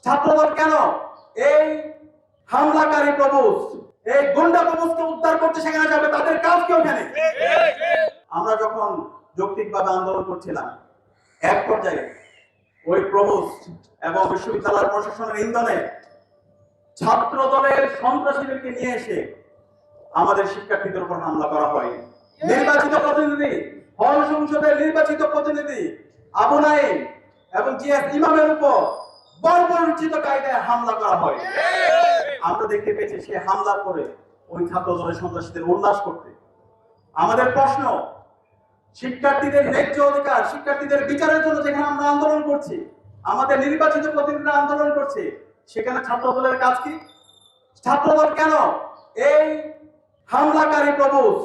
ছাত্রদল কেন এই হামলাকারী প্রভুস, এই গুন্ডা প্রভুসকে উদ্ধার করতে সেখানে যাবে? তাদের কাজ কি ওখানে? আমরা যখন যৌক্তিকভাবে আন্দোলন করছিলাম, এক পর্যায়ে ওই প্রভুস এবং বিশ্ববিদ্যালয় প্রশাসনের ইন্ধনে ছাত্র দলের সন্ত্রাসীদেরকে নিয়ে এসে আমাদের শিক্ষার্থীদের উপর হামলা করা হয়। নির্বাচিত প্রতিনিধি, হল সংসদের নির্বাচিত প্রতিনিধি আবু নাঈম এবং জিএস ইমামের উপর বর্বরোচিত কায়দায় হামলা করা হয়। আমরা দেখতে পেয়েছি সে হামলা করে ওই ছাত্র দলের সন্ত্রাসীদের উল্লাস করতে। আমাদের প্রশ্ন, শিক্ষার্থীদের ন্যায্য অধিকার, শিক্ষার্থীদের বিচারের জন্য যেখানে আমরা আন্দোলন করছি, আমাদের নির্বাচিত প্রতিনিধিরা আন্দোলন করছে, সেখানে ছাত্র দলের কাজ কি? ছাত্রদল কেন এই হামলাকারী প্রভুস,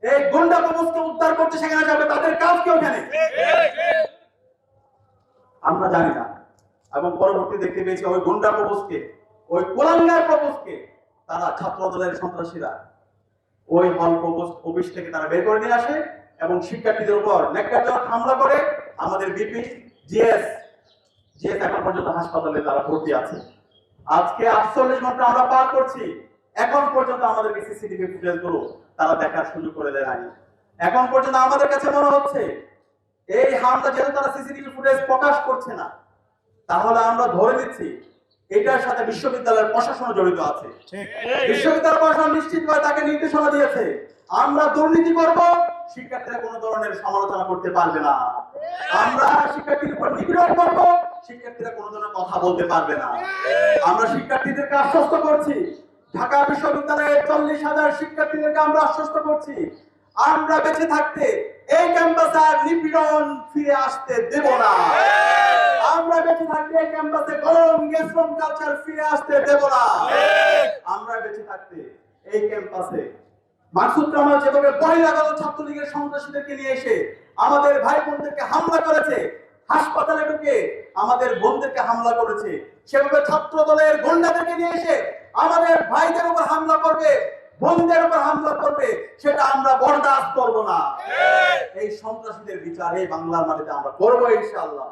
এই গুন্ডা প্রভুসকে উদ্ধার করতে সেখানে যাবে? তাদের কাজ কি ওখানে? আমরা জানি না। এবং পরবর্তী দেখতে পেয়েছি ওই গুন্ডা প্রভুসকে, ওই কুলাঙ্গার প্রভুসকে তারা ছাত্র দলের সন্ত্রাসীরা ওই হল অফিস থেকে তারা বের করে নিয়ে আসে এবং শিক্ষার্থীদের উপর ন্যাক্কারজনক হামলা করে। আমাদের বিপি জিএস এখন পর্যন্ত হাসপাতালে তারা ভর্তি আছে। আজকে 48 ঘন্টা আমরা পার করছি, এখন পর্যন্ত আমাদেরকে সিসিটিভি ফুটেজ গুলো তারা দেখার সুযোগ করে দেয় নাই। এখন পর্যন্ত আমাদের কাছে মনে হচ্ছে এই হামলা যেহেতু তারা সিসিটিভি ফুটেজ প্রকাশ করছে না, তাহলে আমরা ধরে নিচ্ছি এটার সাথে বিশ্ববিদ্যালয়ের প্রশাসন জড়িত আছে। বিশ্ববিদ্যালয় প্রশাসন নিশ্চিতভাবে তাকে নির্দেশনা দিয়েছে, আমরা দুর্নীতি করব, শিক্ষার্থীরা কোনো ধরনের সমালোচনা করতে পারবে না। আমরা শিক্ষার্থীদের উপর নিপীড়ন করব, শিক্ষার্থীরা কোনো ধরনের কথা বলতে পারবে না। আমরা শিক্ষার্থীদেরকে আশ্বস্ত করছি, ঢাকা বিশ্ববিদ্যালয়ের 40,000 শিক্ষার্থীদেরকে আমরা আশ্বস্ত করছি, আমরা বেঁচে থাকতে এই ক্যাম্পাসে আর নিপীড়ন ফিরে আসতে দেব না। আমরা বেঁচে থাকতে এই ক্যাম্পাসে গরম গেস্টম কালচার ফিরে আসতে দেব না। আমরা বেঁচে থাকতে এই ক্যাম্পাসে মাসুদ কামাল যেভাবে বহিরাগত ছাত্রলীগের সন্ত্রাসীদেরকে নিয়ে এসে আমাদের ভাই বোনদেরকে হামলা করেছে, হাসপাতালে ঢুকে আমাদের বোনদেরকে হামলা করেছে, সেভাবে ছাত্র দলের গুন্ডাদেরকে নিয়ে এসে আমাদের ভাইদের উপর হামলা করবে, বোনদের উপর হামলা করবে, সেটা আমরা বরদাস্ত করব না। এই সন্ত্রাসীদের বিচার এই বাংলার মাটিতে আমরা করবো ইনশাআল্লাহ।